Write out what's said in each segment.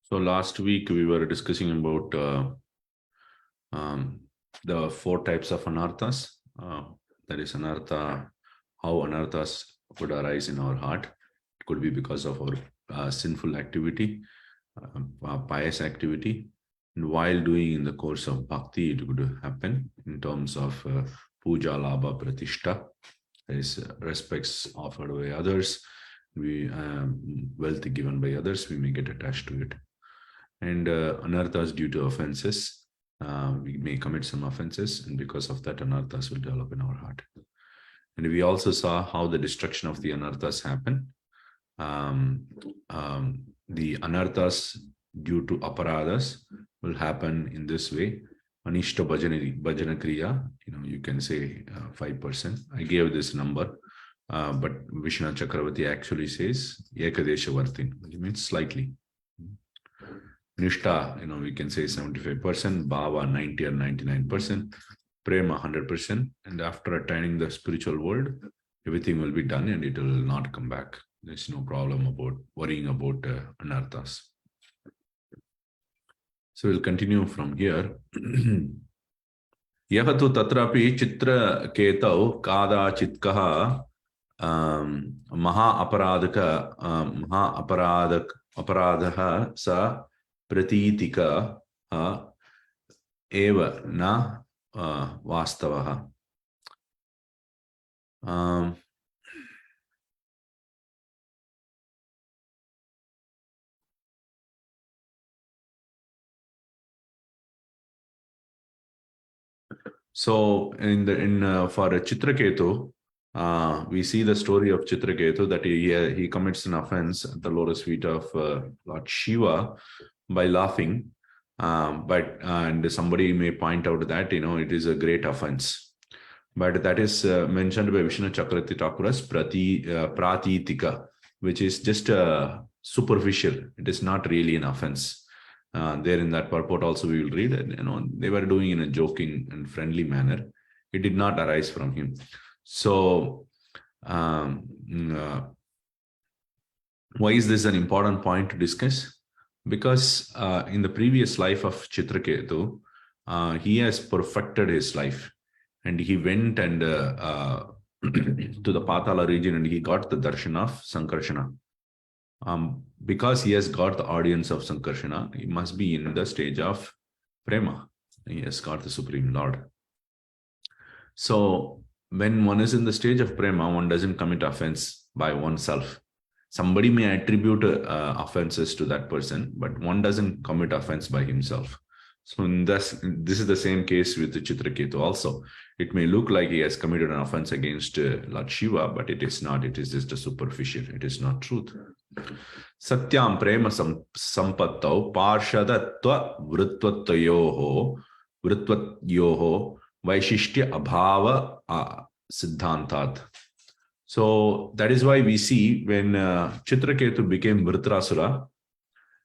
So last week we were discussing about the 4 types of anarthas. That is anartha, how anarthas could arise in our heart. It could be because of our sinful activity, pious activity. And while doing in the course of bhakti, it could happen in terms of puja, labha, pratishta. There is respects offered by others. Wealth given by others, we may get attached to it. And anarthas due to offenses, we may commit some offenses, and because of that, anarthas will develop in our heart. And we also saw how the destruction of the anarthas happen. The anarthas due to aparadhas will happen in this way. Aniṣṭhita Bhajana Kriya, you can say 5%. I gave this number, but Vishnu Chakravarti actually says Ekadeshavartin, which means slightly. Nishtha, we can say 75%, Bhava 90 or 99%, Prema 100%, and after attaining the spiritual world, everything will be done and it will not come back. There's no problem about worrying about anarthas. So we'll continue from here. Yahatu tatrapi chitra ketau kada chitkaha maha aparadha sa pratitika eva na vastavaha. So for Chitraketu, we see the story of Chitraketu that he commits an offense at the lotus feet of Lord Shiva by laughing, and somebody may point out that it is a great offense, but that is mentioned by Vishnu Chakravarti Thakur as pratitika, which is just superficial. It is not really an offense. There in that purport also we will read, they were doing in a joking and friendly manner. It did not arise from him. So why is this an important point to discuss? Because in the previous life of Chitraketu, he has perfected his life, and he went and to the Patala region, and he got the darshan of Sankarshana. Because he has got the audience of Sankarshana, he must be in the stage of Prema. He has got the Supreme Lord. So when one is in the stage of Prema, one doesn't commit offense by oneself. Somebody may attribute offenses to that person, but one doesn't commit offense by himself. So this is the same case with the Chitraketu also. It may look like he has committed an offense against Lord Shiva, but it is not. It is just a superficial. It is not truth. Satyam prema sampattau parshadatva vrittvatyoho vaishishtya abhava siddhantat. So that is why we see when Chitraketu became Vritrasura,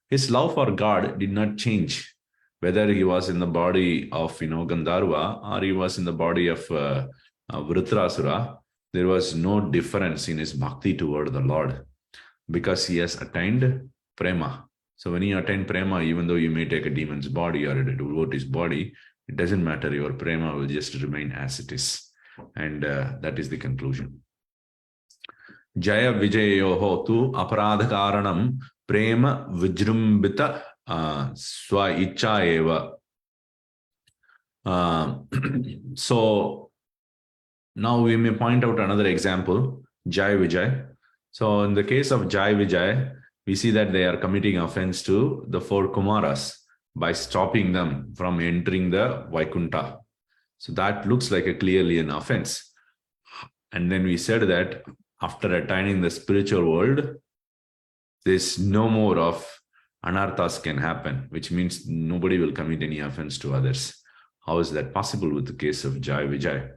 his love for God did not change. Whether he was in the body of Gandharva or he was in the body of Vritrasura, there was no difference in his bhakti toward the Lord, because he has attained Prema. So when you attain Prema, even though you may take a demon's body or a devotee's body, it doesn't matter. Your Prema will just remain as it is. And that is the conclusion. Jaya Vijayoho tu aparadhakaranam prema vijrumbita swa icha eva. So now we may point out another example, Jai Vijay. So in the case of Jai Vijay, we see that they are committing offense to the 4 Kumaras by stopping them from entering the Vaikunta. So that looks like a clearly an offense. And then we said that after attaining the spiritual world, there's no more of anarthas can happen, which means nobody will commit any offense to others. How is that possible with the case of Jai Vijay?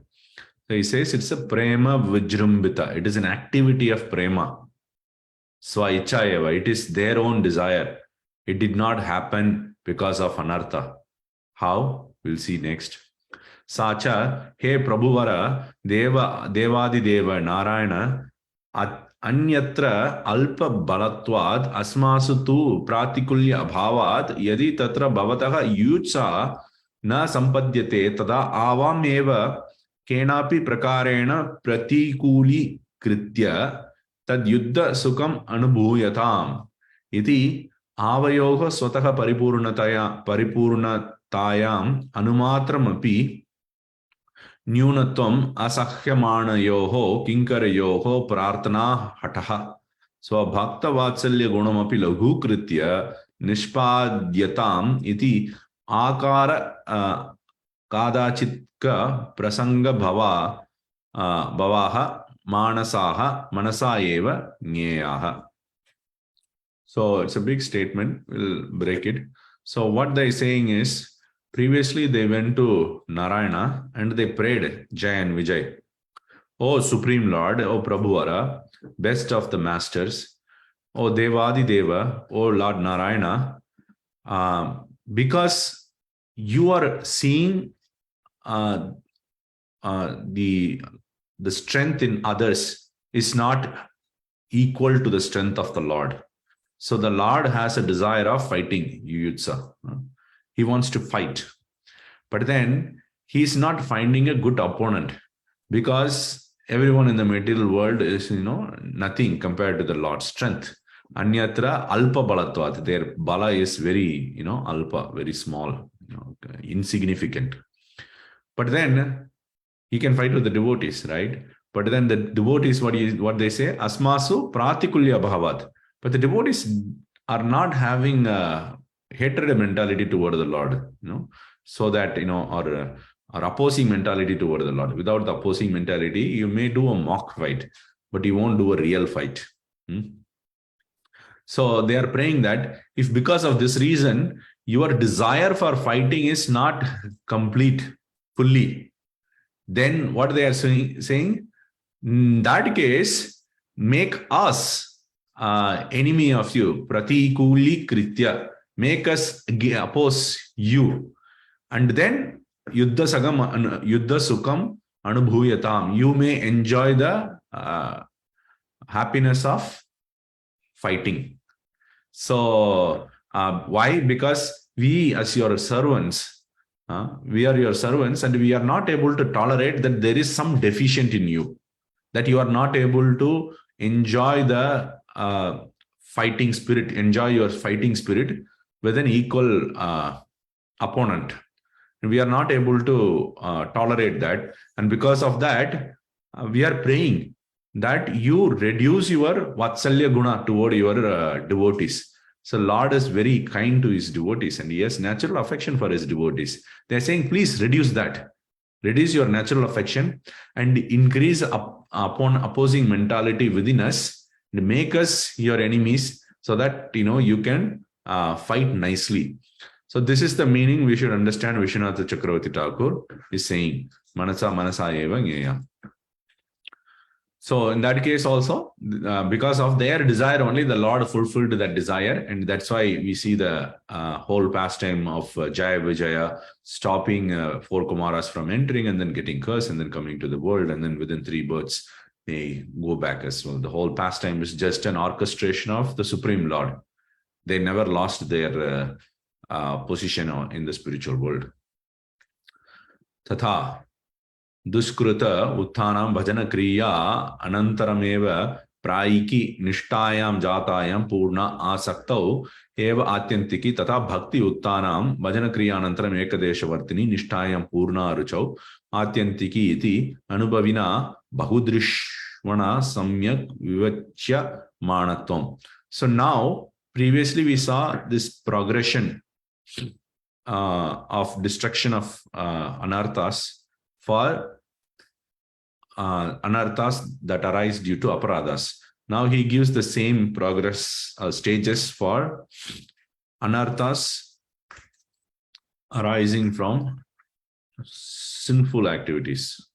So he says it's a prema vijrumbita. It is an activity of prema. Swa ichayeva. It is their own desire. It did not happen because of anartha. How? We'll see next. Sacha, he Prabhuvara, Devadi Deva, Narayana, Anyatra alpa balatvad asmasu tu pratikulya abhavad yadi tatra bhavataha yutsa na sampadyate tada avam eva kenapi prakarena pratikuli kritya tad yuddha sukham anubhuyatam iti avayoha swataha paripurnatayam anumatramapi न्यूनत्वम असह्यमाणयोः किंकरयोः प्रार्थना हठः स्वभक्त वात्सल्य गुणमपि लघूकृत्य निष्पाद्यताम् इति आकार कादाचित्क प्रसंग भवाः मानसाः मनसा एव ज्ञेयाः. So it's a big statement. We'll break it. So what they're saying is, previously they went to Narayana and they prayed Jai and Vijay. O Supreme Lord, O Prabhuvara, best of the masters, O Devadi Deva, O Lord Narayana, because you are seeing the strength in others is not equal to the strength of the Lord. So the Lord has a desire of fighting Yuyutsa. He wants to fight. But then he's not finding a good opponent because everyone in the material world is, nothing compared to the Lord's strength. Anyatra alpa balatvat. Their bala is very, alpa, very small, insignificant. But then he can fight with the devotees, right? But then the devotees, what they say, asmasu pratikulya bhavat. But the devotees are not having a hatred mentality toward the Lord, so that, or opposing mentality toward the Lord. Without the opposing mentality, you may do a mock fight, but you won't do a real fight. So they are praying that if because of this reason, your desire for fighting is not complete, fully, then what they are saying, in that case, make us enemy of you, pratikuli kritya, make us oppose you, and then yuddha sukham anubhuyatam, you may enjoy the happiness of fighting. So why? Because we as your servants, we are your servants, and we are not able to tolerate that there is some deficient in you, that you are not able to enjoy the fighting spirit, enjoy your fighting spirit with an equal opponent. We are not able to tolerate that. And because of that, we are praying that you reduce your vatsalya guna toward your devotees. So Lord is very kind to his devotees and he has natural affection for his devotees. They're saying, please reduce that. Reduce your natural affection and increase upon opposing mentality within us, and make us your enemies so that, you can fight nicely. So this is the meaning we should understand. Vishwanath Chakravarti Thakur is saying, manasa eva gneya. So in that case also, because of their desire only, the Lord fulfilled that desire. And that's why we see the whole pastime of Jaya Vijaya stopping 4 Kumaras from entering and then getting cursed and then coming to the world. And then within 3 births, they go back as well. The whole pastime is just an orchestration of the Supreme Lord. They never lost their position in the spiritual world. Tatha. Dushkruta uttanam bhajana kriya anantarameva prayiki nishtayam jatayam purna asaktau eva atyantiki tata bhakti uttanam bhajana kriya anantaram ekadeshavartini nishtayam purna ruchau atyantiki iti anubhavina bahudrishvana samyak vivachya manatvam. So now, previously we saw this progression of destruction of anarthas for anarthas that arise due to aparadhas. Now he gives the same progress stages for anarthas arising from sinful activities.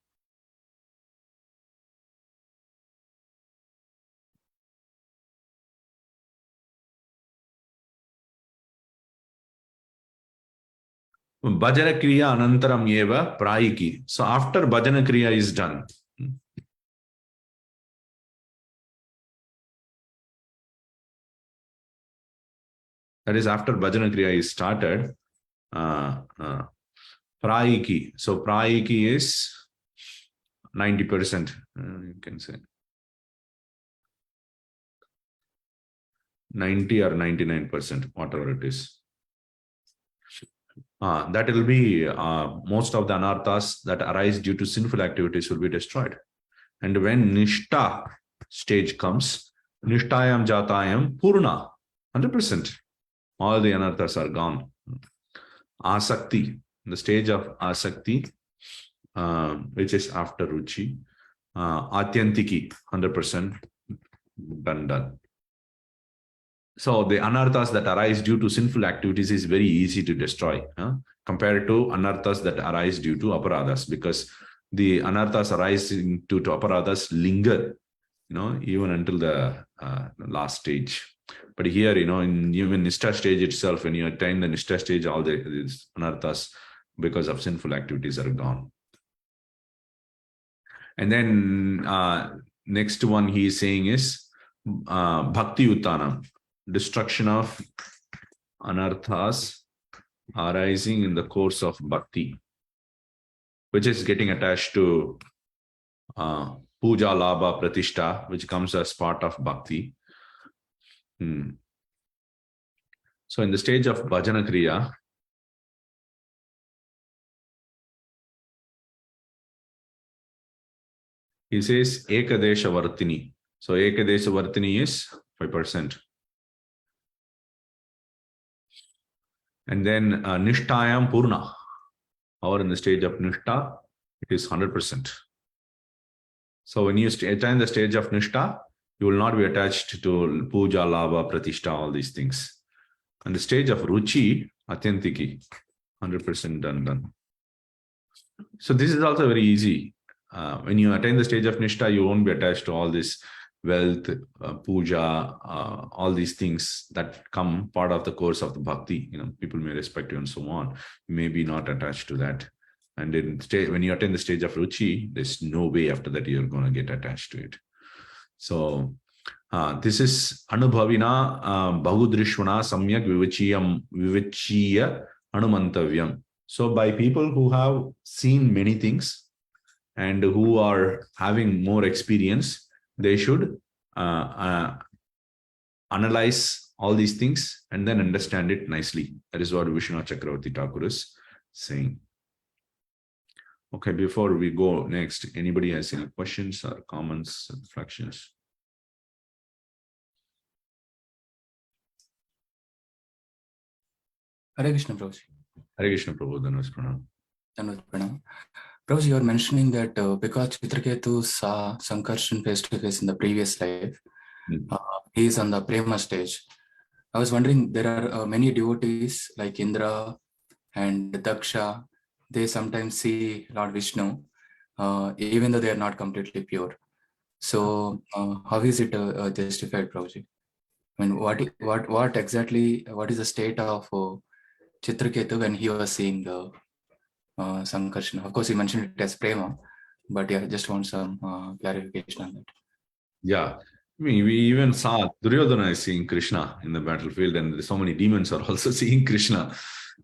Bhajana Kriya Anantaram Eva Prayiki. So after Bhajana Kriya is done, That is after Bhajana Kriya is started. Prayiki. So Prayiki is 90%. You can say 90 or 99%, whatever it is. That will be most of the anarthas that arise due to sinful activities will be destroyed. And when Nishtha stage comes, Nishtayam Jatayam Purna, 100%. All the anarthas are gone. Asakti, the stage of Asakti, which is after Ruchi. Atyantiki, 100%. Done. So the anarthas that arise due to sinful activities is very easy to destroy compared to anarthas that arise due to aparadhas, because the anarthas arising due to aparadhas linger, even until the last stage. But here, in even Nishtha stage itself, when you attain the Nishtha stage, all these anarthas because of sinful activities are gone. And then next one he is saying is Bhakti Uttanam, destruction of anarthas arising in the course of bhakti, which is getting attached to puja, labha, pratishta, which comes as part of bhakti. So in the stage of bhajana kriya, he says ekadesha vartini. So ekadesha vartini is 5%. And then Nishtayam Purna, or in the stage of Nishtha, it is 100%. So when you attain the stage of Nishtha, you will not be attached to Puja, Labha, Pratishta, all these things. And the stage of Ruchi, Atyantiki, 100% done. So this is also very easy. When you attain the stage of Nishtha, you won't be attached to all this wealth, puja, all these things that come part of the course of the bhakti. People may respect you and so on. You may be not attached to that. And when you attain the stage of ruchi, there's no way after that you're going to get attached to it. So this is anubhavina bahudrishvana samyak vivachiya anumantavyam. So by people who have seen many things and who are having more experience, they should analyze all these things and then understand it nicely. That is what Vishwanath Chakravarti Thakur is saying. Okay, before we go next, anybody has any questions or comments, reflections? Hare Krishna, Prabhuji. Hare Krishna, Prabhu. Dhanavad Pranam. Dhanavad Pranam. Prabhuji, you are mentioning that because Chitraketu saw Sankarshan face to face in the previous life, he is on the Prema stage. I was wondering, there are many devotees like Indra and Daksha. They sometimes see Lord Vishnu, even though they are not completely pure. So, how is it justified, Prabhuji? I mean, what exactly? What is the state of Chitraketu when he was seeing the Sankarshan? Of course, he mentioned it as Prema, but yeah, I just want some clarification on that. Yeah. I mean, we even saw Duryodhana is seeing Krishna in the battlefield, and so many demons are also seeing Krishna.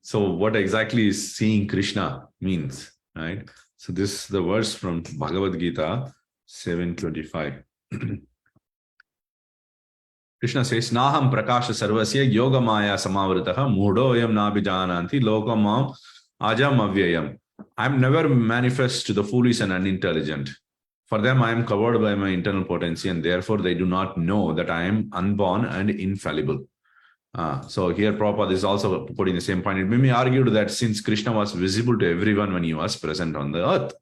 So what exactly is seeing Krishna means, right? So this is the verse from Bhagavad Gita 7:25. Krishna says, Naham prakasha sarvasya yoga maya samavritaha mudoyam nabijananti lokamam ajam avyayam. I'm never manifest to the foolish and unintelligent. For them, I am covered by my internal potency, and therefore they do not know that I am unborn and infallible. So here Prabhupada is also putting the same point. It may be argued that since Krishna was visible to everyone when he was present on the earth,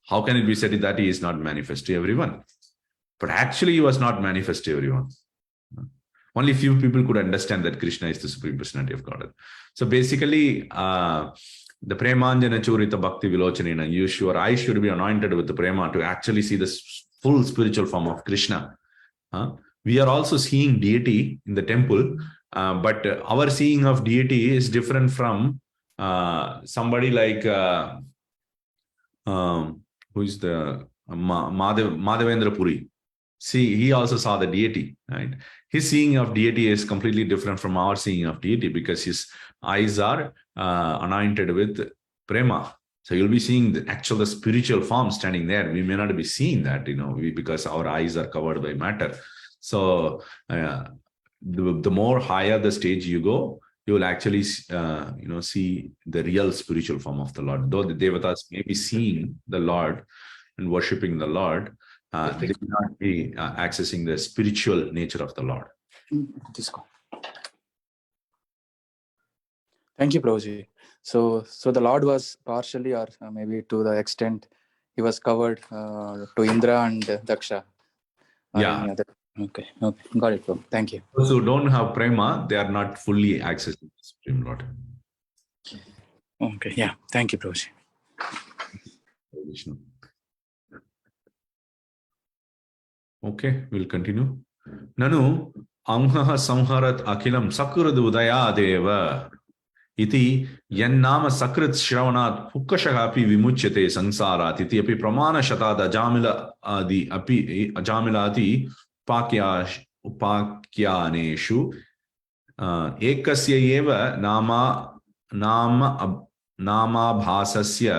how can it be said that he is not manifest to everyone? But actually he was not manifest to everyone. Only few people could understand that Krishna is the Supreme Personality of Godhead. So basically, the Premanjana Churita Bhakti Vilochanena, your eyes should be anointed with the Prema to actually see the full spiritual form of Krishna. We are also seeing deity in the temple, but our seeing of deity is different from somebody like who is the Madhavendra Puri. See, he also saw the deity, right? his seeing of deity is completely different from our seeing of deity, because his eyes are anointed with prema. So you'll be seeing the spiritual form standing there. We may not be seeing that, because our eyes are covered by matter. So the more higher the stage you go, you will actually, see the real spiritual form of the Lord. Though the devatas may be seeing the Lord and worshipping the Lord, they will not be accessing the spiritual nature of the Lord. Thank you, Prabhuji. So the Lord was partially, or maybe to the extent, he was covered to Indra and Daksha. Yeah. Okay, got it, Prabhu. Thank you. Those who don't have prema, they are not fully accessing the Supreme Lord. Okay, yeah. Thank you, Prabhuji. Vishnu. Okay, we'll continue. Nanu amhaha samharat akilam sakrud udaya deva iti yannama sakrit shravanat pukkashagapi vimuchyate sansarat iti api pramana shatad ajamilati upakyaneshu ekasya eva nama bhasasya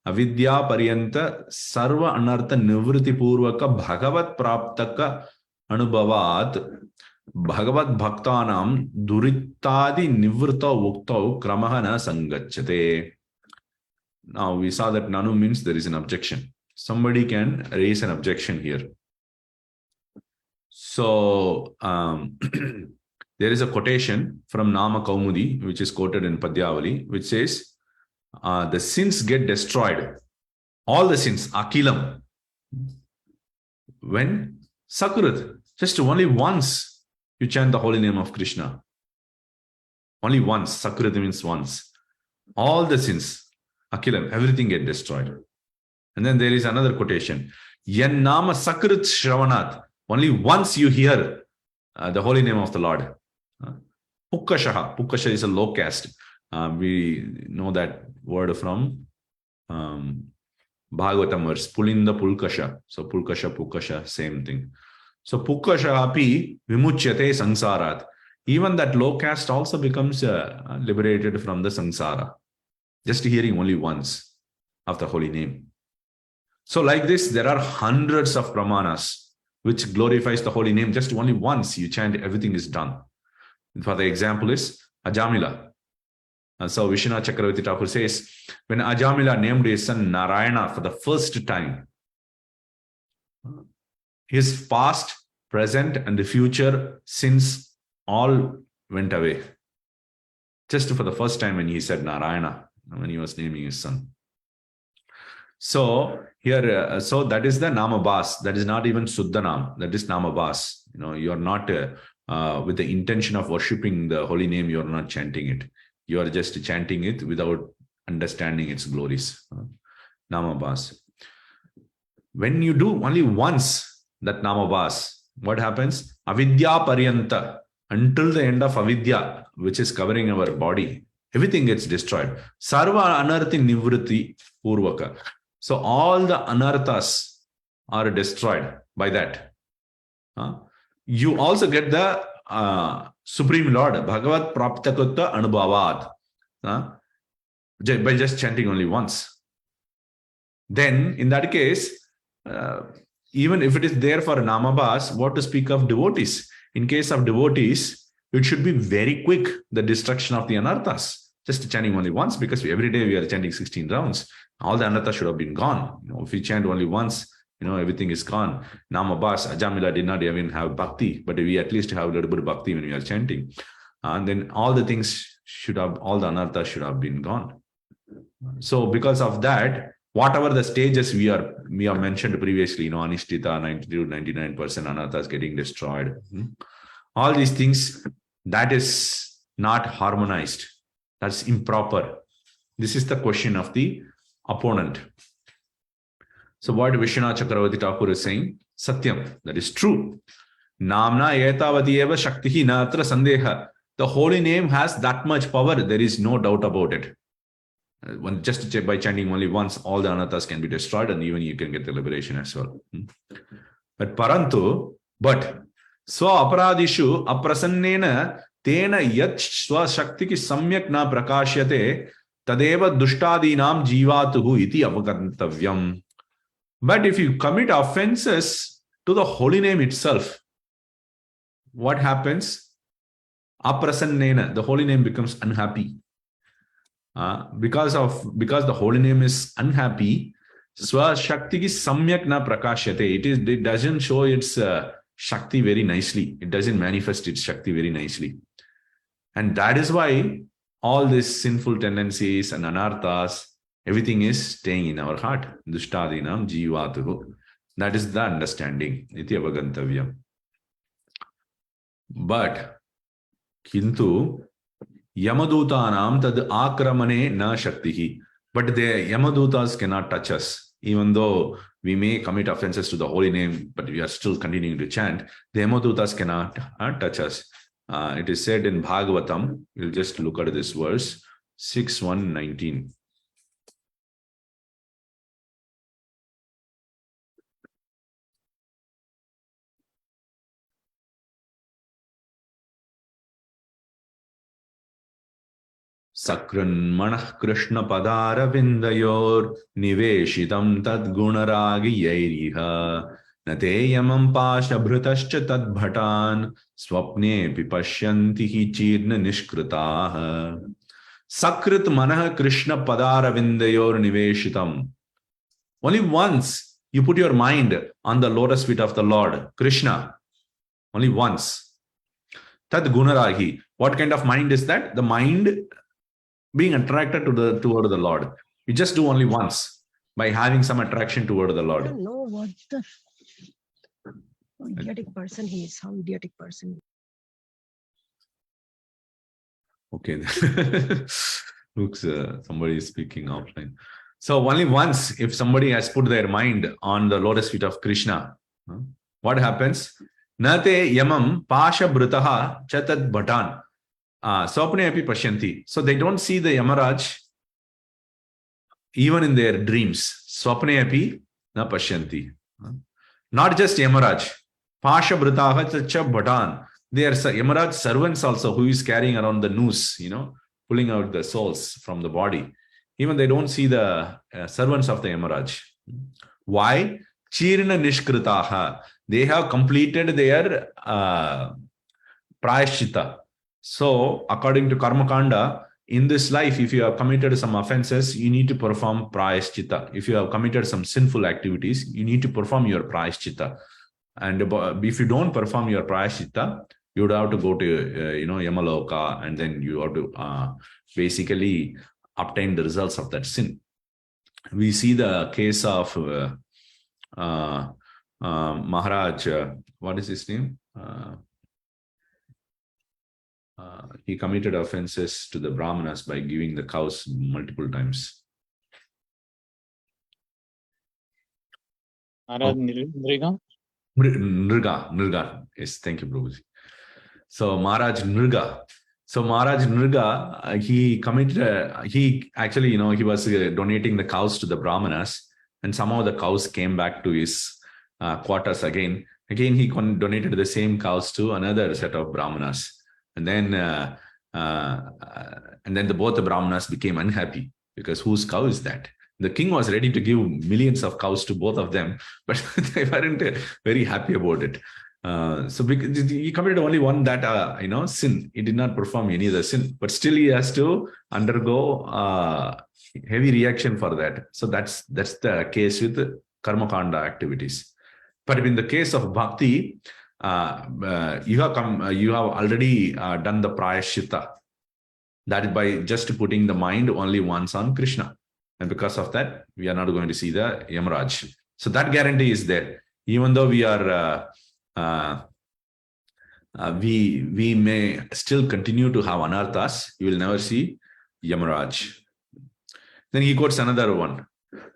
avidya paryanta sarva anartha nivṛtti purvaka bhagavat praptaka anubhavat bhagavat bhaktanam durittadi nivṛtta uktau kramaha na sangachyate. Now we saw that nanu means there is an objection. Somebody can raise an objection here. So there is a quotation from Nama Kaumudi, which is quoted in Padyavali, which says, the sins get destroyed. All the sins, akilam. When? Sakrit. Just only once you chant the holy name of Krishna. Only once. Sakrit means once. All the sins, akilam, everything get destroyed. And then there is another quotation. Yan nama sakrit shravanat. Only once you hear the holy name of the Lord. Pukkashaha. Pukkasha is a low caste. We know that word from Bhagavatam verse. Pulinda Pulkasha. So Pulkasha, Pukkasha, same thing. So Pukkasha api vimuchyate sansarat. Even that low caste also becomes liberated from the sansara. Just hearing only once of the holy name. So like this, there are hundreds of pramanas which glorifies the holy name. Just only once you chant, everything is done. For the example is Ajamila. And so Vishwanath Chakravarti Thakur says, when Ajamila named his son Narayana for the first time, his past, present, and the future sins all went away. Just for the first time when he said Narayana, when he was naming his son. So here, so that is the Namabhas. That is not even Suddhanam. That is Namabhas. You are not with the intention of worshipping the holy name. You are not chanting it. You are just chanting it without understanding its glories. Namabhas. When you do only once that Namabhas, what happens? Avidya paryanta. Until the end of avidya, which is covering our body, everything gets destroyed. Sarva anarthi nivṛtti purvaka. So all the anarthas are destroyed by that. You also get the Supreme Lord, Bhagavat Praptakutta Anubhavat, by just chanting only once. Then, in that case, even if it is there for Namabhas, what to speak of devotees? In case of devotees, it should be very quick, the destruction of the anarthas. Just chanting only once, because every day we are chanting 16 rounds. All the anarthas should have been gone. If we chant only once, everything is gone. Namabhas, Ajamila did not even have bhakti, but we at least have a little bit of bhakti when we are chanting. And then all the things all the anarthas should have been gone. So because of that, whatever the stages we have mentioned previously, Aniṣṭhita, 92-99% anarthas getting destroyed. All these things, that is not harmonized. That's improper. This is the question of the opponent. So what Vishwanath Chakravarti Thakur is saying, Satyam, that is true. Namna etavati eva shaktihi natra sandeha. The holy name has that much power. There is no doubt about it. Just by chanting only once, all the anarthas can be destroyed, and even you can get the liberation as well. But Swa aparadishu aprasannena tena yat swashakti ki samyak na prakashyate tadeva dushtadinam jivatuhu iti avagantavyam. But if you commit offenses to the holy name itself, what happens? Aprasannena, the holy name becomes unhappy. Because the holy name is unhappy, Swashakti ki samyak na prakashyate. It doesn't show its Shakti very nicely. It doesn't manifest its Shakti very nicely. And that is why all these sinful tendencies and anarthas, everything is staying in our heart. Dushtadinam jivatuhu. That is the understanding. Iti avagantavyam. But kintu Yamadutanam tad akramane na shaktihi. But the Yamadutas cannot touch us. Even though we may commit offenses to the holy name, but we are still continuing to chant, the Yamadutas cannot touch us. It is said in Bhagavatam, we'll just look at this verse, 6:1-19. Sakranmanah Krishna Padara Vindayor Niveshitam Tad Gunaragi Yairiha Nateyamam Pasha Bhrutascha Tad Bhatan Swapne Pipashyanti Hi Chirna Nishkritaha. Sakrit Manah Krishna Padara Vindayor Niveshitam. Only once you put your mind on the lotus feet of the Lord, Krishna. Only once. Tad Gunaragi. What kind of mind is that? The mind being attracted toward the Lord. You just do only once by having some attraction toward the Lord. I don't know what the idiotic person he is. How idiotic person. Okay. Looks somebody is speaking offline. So only once, if somebody has put their mind on the lotus feet of Krishna, what happens? Nate yamam pasha brutaha chatad bhatan. Swapne api pashyanti. So they don't see the Yamaraj even in their dreams. Swapne api na pashyanti. Not just Yamaraj. Pasha brutaha chacha bhatan. They are Yamaraj servants also who is carrying around the noose, pulling out the souls from the body. Even they don't see the servants of the Yamaraj. Why? Chirna nishkritaha. They have completed their prayashchita. So, according to Karma Kanda, in this life, if you have committed some offenses, you need to perform prayashchita. If you have committed some sinful activities, you need to perform your prayashchita. And if you don't perform your prayashchita, you would have to go to, Yamaloka, and then you have to basically obtain the results of that sin. We see the case of Maharaj, what is his name? He committed offenses to the Brahmanas by giving the cows multiple times. Nriga? Nriga. Yes, thank you, Prabhuji. So Maharaj Nriga. He committed, he actually, he was donating the cows to the Brahmanas, and somehow the cows came back to his quarters again. Again, he donated the same cows to another set of Brahmanas. And then both the Brahmanas became unhappy because whose cow is that? The king was ready to give millions of cows to both of them, but they weren't very happy about it. So he committed only one that sin. He did not perform any other sin, but still he has to undergo heavy reaction for that. So that's the case with karma kanda activities. But in the case of bhakti, you have already done the prayashchita. That is by just putting the mind only once on Krishna. And because of that, we are not going to see the Yamaraj. So that guarantee is there. Even though we are, we may still continue to have anarthas, you will never see Yamaraj. Then he quotes another one.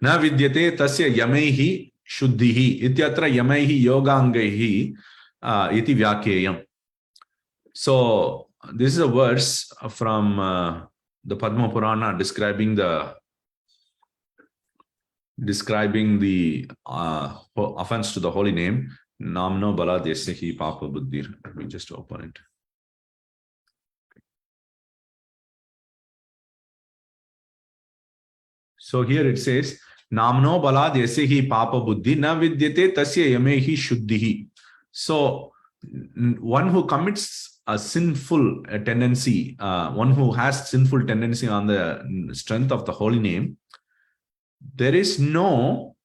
Na vidyate tasya yamehi shuddhihi ityatra yamehi yogangaihi iti vyakyayam. So this is a verse from the Padma Purana describing the offense to the holy name. Namno bala desya hi papa buddhir. Let me just open it. So here it says, Namno bala desya hi papa buddhi na vidyate tasya yame hi shuddhihi. So one who commits a sinful tendency, one who has sinful tendency on the strength of the holy name, there is no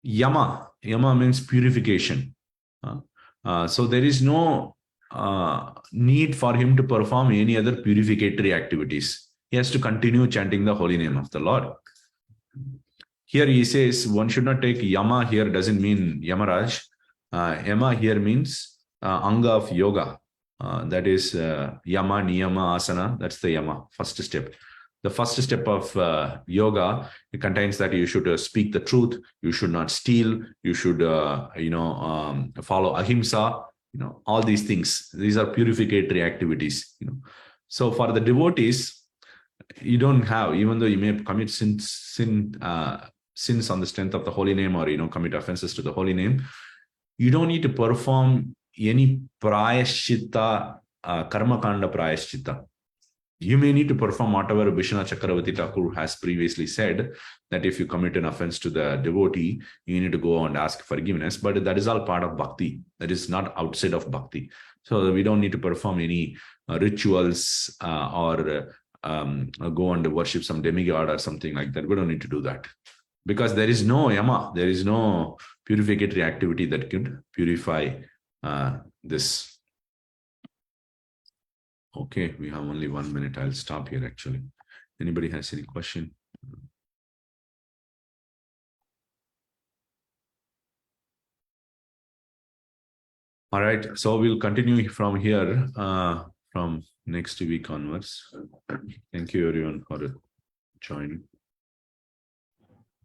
yama. Yama means purification. So there is no need for him to perform any other purificatory activities. He has to continue chanting the holy name of the Lord. Here he says one should not take yama here doesn't mean Yamaraj. Yama here means anga of yoga. That is yama, niyama, asana. That's the yama, first step. The first step of yoga, it contains that you should speak the truth. You should not steal. You should, follow ahimsa. All these things. These are purificatory activities. So for the devotees, you don't have, even though you may commit sins on the strength of the holy name, or commit offenses to the holy name, you don't need to perform any prayaschitta, karma kanda prayaschitta. You may need to perform whatever Vishnu Chakravarti Thakur has previously said, that if you commit an offense to the devotee, you need to go and ask forgiveness. But that is all part of bhakti. That is not outside of bhakti. So we don't need to perform any rituals or go and worship some demigod or something like that. We don't need to do that. Because there is no yama, there is no purificatory activity that could purify this. Okay, we have only 1 minute. I'll stop here actually. Anybody has any question? All right, so we'll continue from here, from next week onwards. Thank you everyone for joining.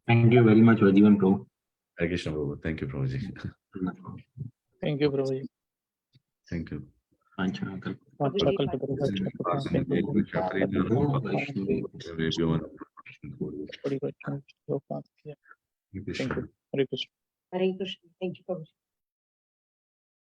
Thank you very much, Vajivan Prabhu. Hare Krishna Prabhu. Thank you, Prabhuji. Thank you, Prabhuji. Thank you. Hare Krishna. Hare Krishna. Thank you.